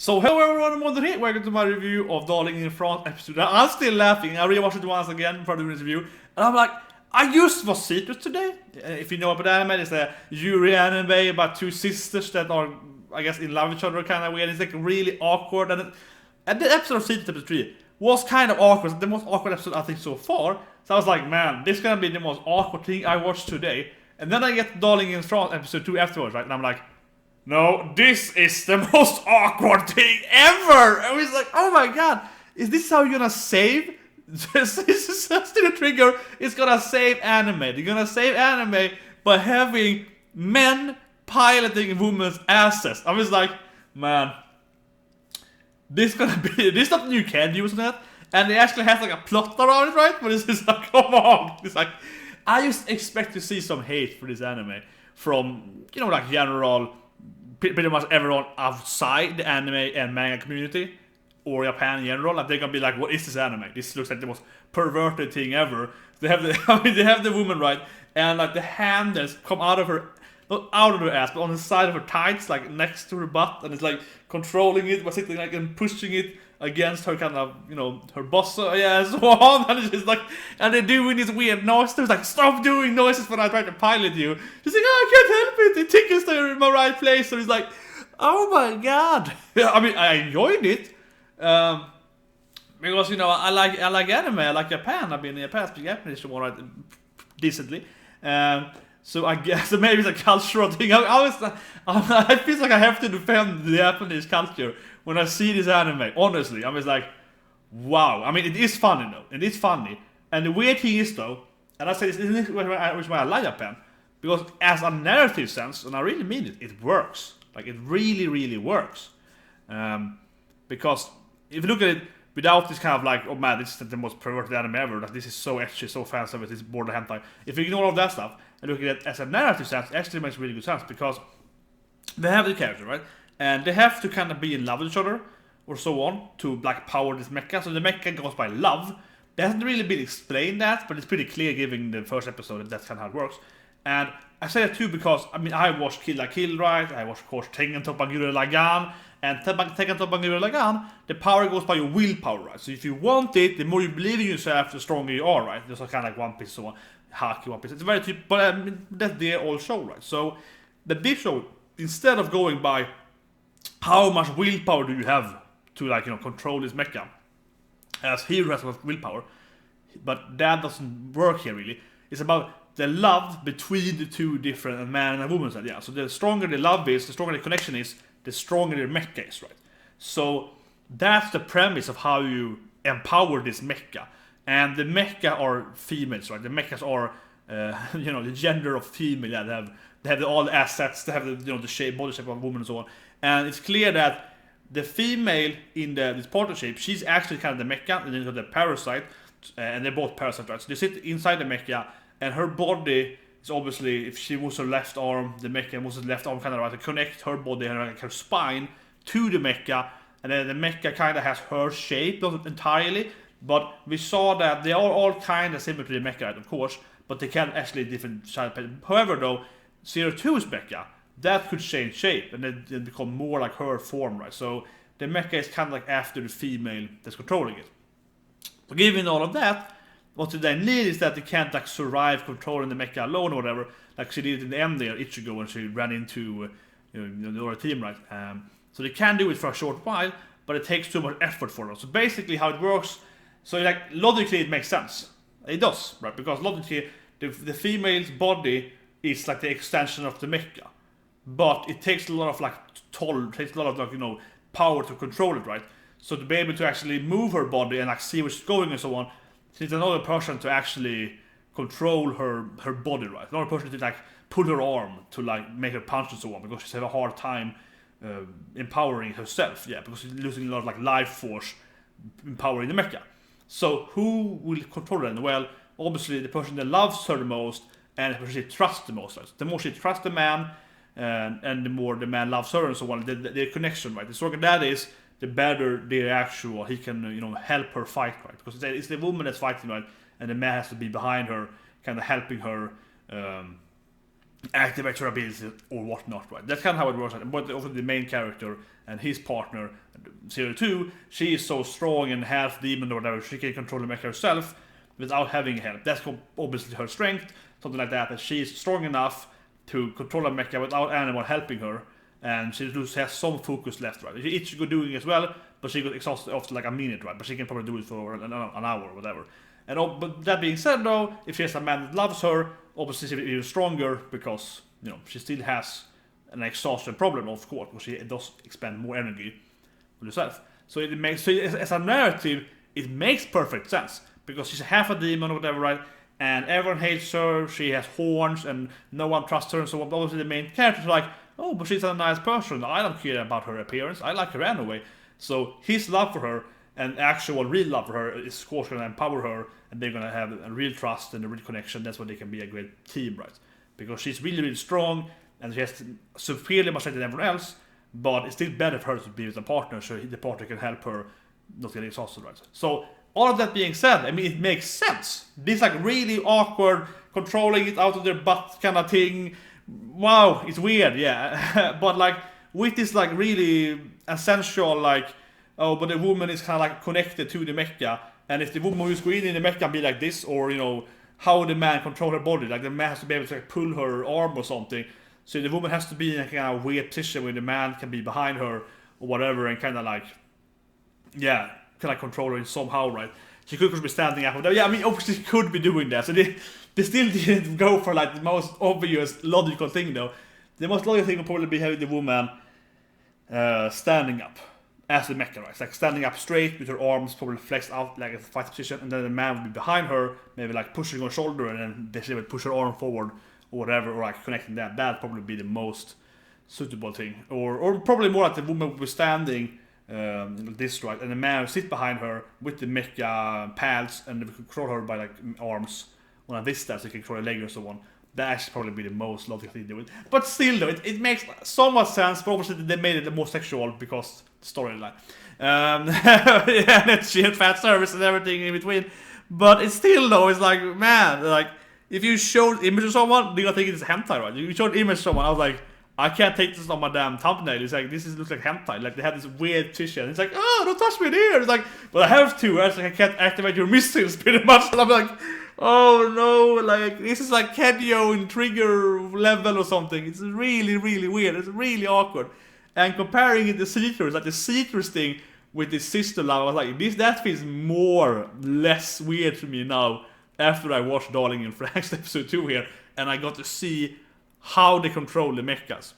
So hello everyone, I'm Myrmonden here. Welcome to my review of Darling in Franxx episode. I'm still laughing. I rewatched it once again before doing this review, and I'm like, I just was secret today. If you know about anime, it's a Yuri anime about two sisters that are, I guess, in love with each other, kind of weird. It's like really awkward, and the episode of Secret episode 3 was kind of awkward. It's the most awkward episode I think so far. So I was like, man, this is gonna be the most awkward thing I watched today. And then I get Darling in Franxx episode 2 afterwards, right? And I'm like, no, this is the most awkward thing ever! I was like, oh my god, is this how you're gonna save? This is still a trigger, it's gonna save anime. They're gonna save anime by having men piloting women's asses. I was like, man, this is not you can use that. And it actually has like a plot around it, right? But it's just like, come on. It's like, I just expect to see some hate for this anime from, you know, like general, pretty much everyone outside the anime and manga community, or Japan in general. Like they're gonna be like, what is this anime? This looks like the most perverted thing ever. They have the, I mean, they have the woman, right? And like the handles come out of her, not out of her ass, but on the side of her tights, like next to her butt, and it's like controlling it by sitting like and pushing it against her kind of, you know, her boss, yeah, and so on. And it's just like, and they're doing this weird noise. There's like, stop doing noises when I try to pilot you. She's like, oh, I can't help it. It tickles they're in my right place. So it's like, oh my god. I mean, I enjoyed it. Because, you know, I like anime, I like Japan. I've been in Japan, speak Japanese more right, decently. So I guess maybe it's a cultural thing. I feel like I have to defend the Japanese culture when I see this anime. Honestly, I'm just like, wow. I mean, it is funny though. It is funny. And the weird thing is though, and I say this is why I like Japan, because as a narrative sense, and I really mean it, it works. Like it really, really works. Because if you look at it without this kind of like, oh man, this is the most perverted anime ever, like this is so etchy, so fancy with this border hentai. If you ignore all of that stuff and look at it as a narrative sense, it actually makes really good sense, because they have the character, right? And they have to kind of be in love with each other or so on to like power this mecha. So the mecha goes by love. There hasn't really been explained that, but it's pretty clear given the first episode that that's kind of how it works. And I say that too because, I mean, I watched Kill la Kill, right? I watched, of course, Tengen Toppa Gurren Lagann. And Tengen Toppa Gurren Lagann, the power goes by your willpower, right? So if you want it, the more you believe in yourself, the stronger you are, right? There's kind of like One Piece, so on. Haki One Piece. It's very typical, but I mean, that's the old show, right? So the big show, instead of going by how much willpower do you have to, like, you know, control this mecha, as hero has willpower, but that doesn't work here really. It's about the love between the two different man and woman side. Yeah, so the stronger the love is, the stronger the connection is, the stronger the mecha is, right? So that's the premise of how you empower this mecha. And the mecha are females, right? The mechas are, you know, the gender of female. Yeah, they have all the assets. They have the, you know, the shape, body shape of a woman and so on. And it's clear that the female in this partnership, she's actually kind of the mecha, and then you have the parasite, and they're both parasites, right? So they sit inside the mecha, and her body is obviously, if she was her left arm, the mecha was her left arm, kind of right to connect her body and like her spine to the mecha, and then the mecha kind of has her shape, not entirely, but we saw that they are all kind of similar to the mecha, right, of course, but they can actually different side. However, though, 02's mecha, that could change shape and then become more like her form, right? So the mecha is kind of like after the female that's controlling it. So given all of that, what they need is that they can't like survive controlling the mecha alone or whatever, like she did in the end there, Ichigo, when she ran into the other team, right? So they can do it for a short while, but it takes too much effort for them. So basically how it works, so like logically it makes sense. It does, right? Because logically the female's body is like the extension of the mecha. But it takes a lot of like takes a lot of like, you know, power to control it, right? So to be able to actually move her body and like see where she's going and so on, she needs another person to actually control her body, right? Another person to like pull her arm to like make her punch and so on, because she's having a hard time empowering herself, yeah, because she's losing a lot of like life force empowering the mecha. So who will control her then? Well, obviously the person that loves her the most and the person she trusts the most, right? The more she trusts the man, and the more the man loves her and so on, their connection, right? The stronger that is, the better the actual, he can, you know, help her fight, right? Because it's the woman that's fighting, right? And the man has to be behind her, kind of helping her, activate her abilities or whatnot, right? That's kind of how it works. But also the main character and his partner, 02, she is so strong and half demon or whatever, she can control the mecha herself without having help. That's obviously her strength, something like that she is strong enough to control the mecha without anyone helping her, and she just has some focus left, right? It's good doing as well, but she got exhausted after like a minute, right? But she can probably do it for an hour or whatever. And but that being said, though, if she has a man that loves her, obviously she'll be even stronger because she still has an exhaustion problem, of course, because she does expend more energy on herself. So it makes as a narrative, it makes perfect sense because she's half a demon or whatever, right? And everyone hates her. She has horns, and no one trusts her. And so obviously the main character's like, oh, but she's a nice person. I don't care about her appearance. I like her anyway. So his love for her and actual real love for her is of course going to empower her, and they're going to have a real trust and a real connection. That's why they can be a great team, right? Because she's really, really strong, and she has severely much than everyone else, but it's still better for her to be with a partner, so the partner can help her not get exhausted, right? So all of that being said, I mean, it makes sense. This like really awkward, controlling it out of their butt kind of thing. Wow, it's weird, yeah. But like with this like really essential like, oh, but the woman is kind of like connected to the mecha, and if the woman who's going in the mecha be like this, or how the man control her body, like the man has to be able to like, pull her arm or something, so the woman has to be in a kind of weird position where the man can be behind her or whatever, and kind of like, yeah, kind of control her in somehow, right? She could be standing up. Yeah, I mean, obviously she could be doing that. So they still didn't go for like the most obvious logical thing, though. The most logical thing would probably be having the woman standing up as the mecha, right? It's like standing up straight with her arms probably flexed out like a fight position, and then the man would be behind her, maybe like pushing her shoulder, and then she would push her arm forward or whatever, or like connecting that. That'd probably be the most suitable thing. Or probably more like the woman would be standing this, right, and the man would sit behind her with the mecha pads, and they could control her by like arms on a distance, so you can control her leg or so on. That actually probably be the most logical thing to do it. But still though, it makes so much sense, but obviously they made it more sexual because the storyline. And she had fat service and everything in between. But it's still though, it's like, man, like if you showed image of someone, they're gonna think it's hentai, right? You showed image of someone, I was like, I can't take this on my damn thumbnail. It's like, looks like hentai. Like, they have this weird tissue. It's like, oh, don't touch me there. It's like, but I have to. It's like, I can't activate your missiles pretty much. And I'm like, oh no, like, this is like Kenyo in Trigger level or something. It's really, really weird. It's really awkward. And comparing it to Citrus, like the Citrus thing with the sister love, I was like, that feels less weird to me now after I watched Darling in Franxx episode 2 here. And I got to see how they control the mechas.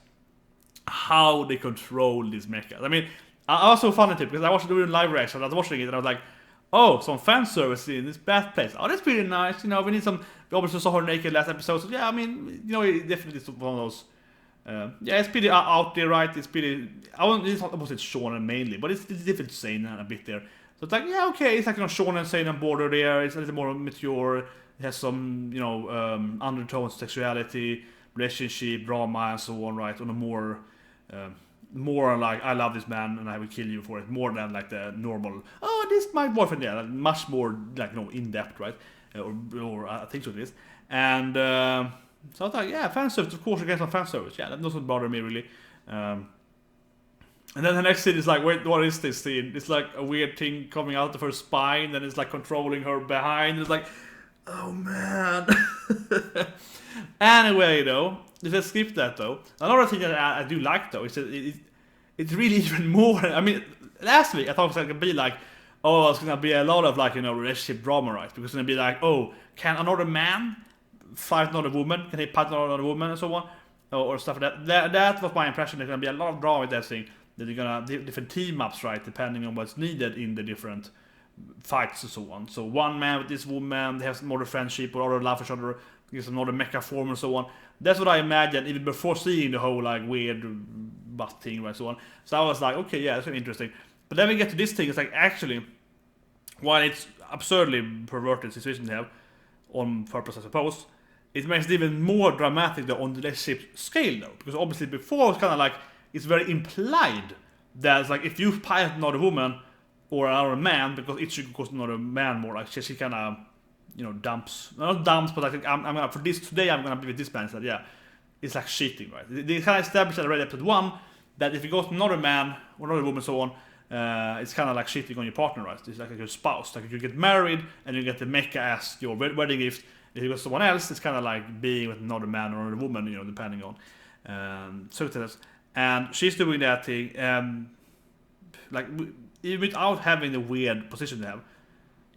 How they control these mechas. I mean, I was so funny too, because I watched doing live reaction, I was watching it, and I was like, oh, some fan service in this bath place. Oh, that's pretty nice. We need some. We obviously saw her naked last episode, so yeah, I mean, it definitely is one of those. Yeah, it's pretty out there, right? It's pretty. It's not about shonen mainly, but it's different seinen a bit there. So it's like, yeah, okay, it's like shonen seinen border there. It's a little more mature. It has some, undertones, sexuality, relationship, drama, and so on, right? On a more like, I love this man and I will kill you for it, more than like the normal, oh, this is my boyfriend, yeah, like much more like, in depth, right? Or I think so it is. And so I was like, yeah, fan service, of course, I get some fan service, yeah, that doesn't bother me really. And then the next scene is like, wait, what is this scene? It's like a weird thing coming out of her spine, and it's like controlling her behind. It's like, oh man. Anyway, though, let's skip that though. Another thing that I do like though is that it's really even more. I mean, last week I thought it was going to be like, oh, it's going to be a lot of like, relationship drama, right? Because it's going to be like, oh, can another man fight another woman? Can he fight another woman and so on? Or stuff like that. That was my impression. There's going to be a lot of drama with that thing. That they're going to different team ups, right? Depending on what's needed in the different fights and so on. So one man with this woman, they have some other friendship or other love for each other. There's another mecha form and so on. That's what I imagined even before seeing the whole like weird butt thing and so on. So I was like, okay, yeah, that's really interesting. But then we get to this thing. It's like, actually, while it's absurdly perverted situation they have on purpose, I suppose, it makes it even more dramatic on the relationship scale though. Because obviously before it's kind of like, it's very implied that it's like, if you fight another woman or another man, because it should cost another man more, like she kind of, dumps, not dumps, but I think I'm gonna, for this today, I'm gonna be with this man instead, yeah. it's like cheating, right? They kind of established already episode 1 that if you go to another man or another woman, so on, it's kind of like cheating on your partner, right? It's like your spouse. Like if you get married and you get the mecha as your wedding gift, if you go to someone else, it's kind of like being with another man or another woman, you know, depending on circumstances. And she's doing that thing, like even without having the weird position they have,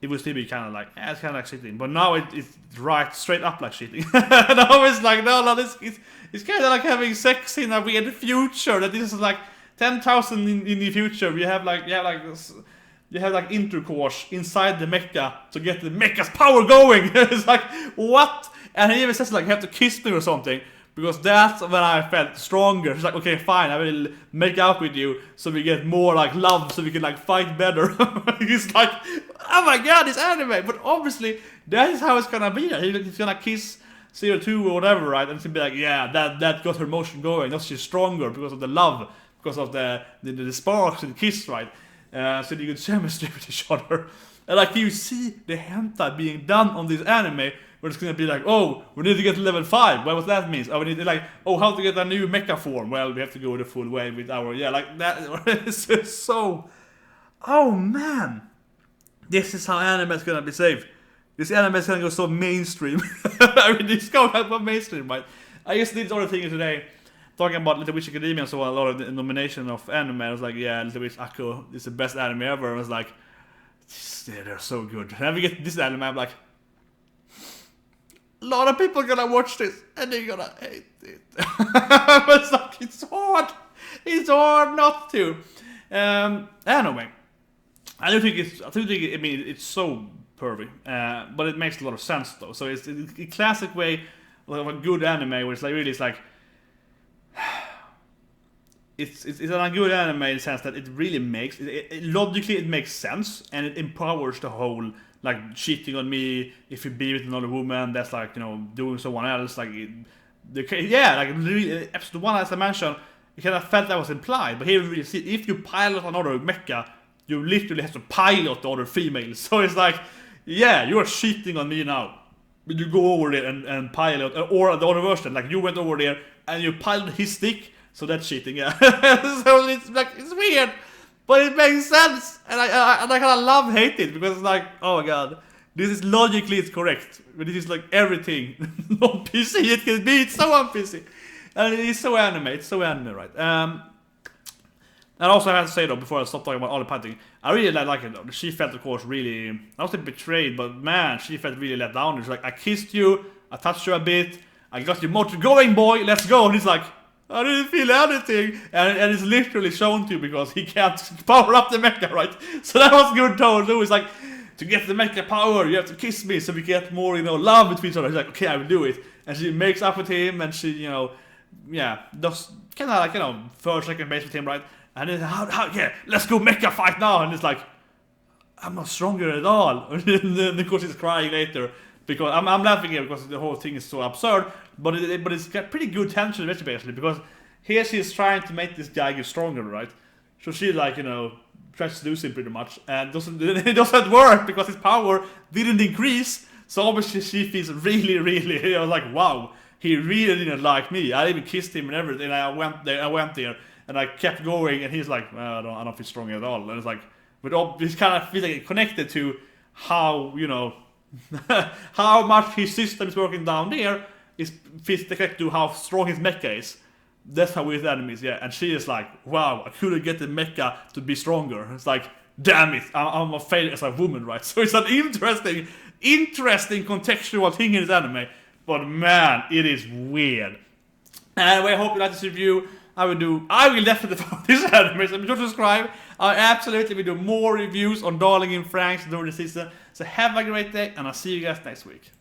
it would still be kind of like, it's kind of like cheating. But now it's right straight up like cheating. Now it's like, no, it's kind of like having sex in a weird future. That this is like 10,000 in the future. You have like intercourse inside the mecha to get the mecha's power going. It's like, what? And he even says like, you have to kiss me or something. Because that's when I felt stronger. It's like, okay, fine, I will make out with you so we get more like love, so we can like fight better. He's like, oh my god, it's anime. But obviously, that is how it's gonna be. He's gonna kiss 02 or whatever, right? And it's gonna be like, yeah, that got her motion going. That's she's stronger because of the love, because of the sparks and the kiss, right? So you get chemistry with each other. And like you see the hentai being done on this anime, where it's gonna be like, oh, we need to get to level 5. Well, what that means? Oh, we need to like, oh, how to get a new mecha form? Well, we have to go the full way with our, like that. It's so, oh man, this is how anime is gonna be saved. This anime is gonna go so mainstream. I mean, it's going to go mainstream, right? I just did other things today, talking about Little Witch Academia and so on, a lot of the nomination of anime. I was like, yeah, Little Witch Akko is the best anime ever. I was like, yeah, they're so good. And then we get this anime, I'm like, a lot of people are gonna watch this and they're gonna hate it. But like, it's hard not to. Anyway, I mean, it's so pervy, but it makes a lot of sense though. So it's a classic way of a good anime where it's like really, it's like, it's a good anime in the sense that it really makes logically it makes sense, and it empowers the whole like cheating on me if you be with another woman that's like, you know, doing someone else, like like really, episode 1, as I mentioned, you kind of felt that was implied, but here we really see if you pilot another mecha, you literally have to pilot the other females. So it's like, yeah, you are cheating on me now. But you go over there and pilot, or the other version, like you went over there and you piloted his stick. So that's cheating, yeah. So it's like, it's weird, but it makes sense, and I kind of love hate it, because it's like, oh my god, this is logically it's correct, but this is like everything on PC it can be. It's so on PC, and it is so anime. It's so anime, right? And also I have to say though, before I stop talking about all the padding, I really like it though. She felt, of course, really, I wasn't betrayed, but man, she felt really let down. It's like, I kissed you, I touched you a bit, I got your motor going, boy, let's go. And he's like, I didn't feel anything, and it's literally shown to you because he can't power up the mecha, right? So that was good tone too. It's like, to get the mecha power, you have to kiss me so we get more, you know, love between each other. He's like, okay, I will do it, and she makes up with him, and she, you know, yeah, does kind of like, you know, first, second base with him, right? And then yeah, let's go mecha fight now, and it's like, I'm not stronger at all. And then of course he's crying later. Because I'm laughing here because the whole thing is so absurd, but it's got pretty good tension basically, because here she is trying to make this guy get stronger, right? So she, like, you know, tries to lose him pretty much, and it doesn't work because his power didn't increase. So obviously she feels really, really, I was like, wow, he really didn't like me. I even kissed him and everything, and I went there and I kept going, and he's like, well, I don't feel strong at all. And it's like, but it's kind of feels like connected to how, you know, how much his system is working down there is fits connected to how strong his mecha is. That's how with enemies, yeah. And she is like, wow, I couldn't get the mecha to be stronger. It's like, damn it, I'm a failure as a woman, right? So it's an interesting contextual thing in this anime. But man, it is weird. Anyway, I hope you like this review. I will definitely follow this anime, so be sure to subscribe. I absolutely will do more reviews on Darling in Franxx during the season. So have a great day, and I'll see you guys next week.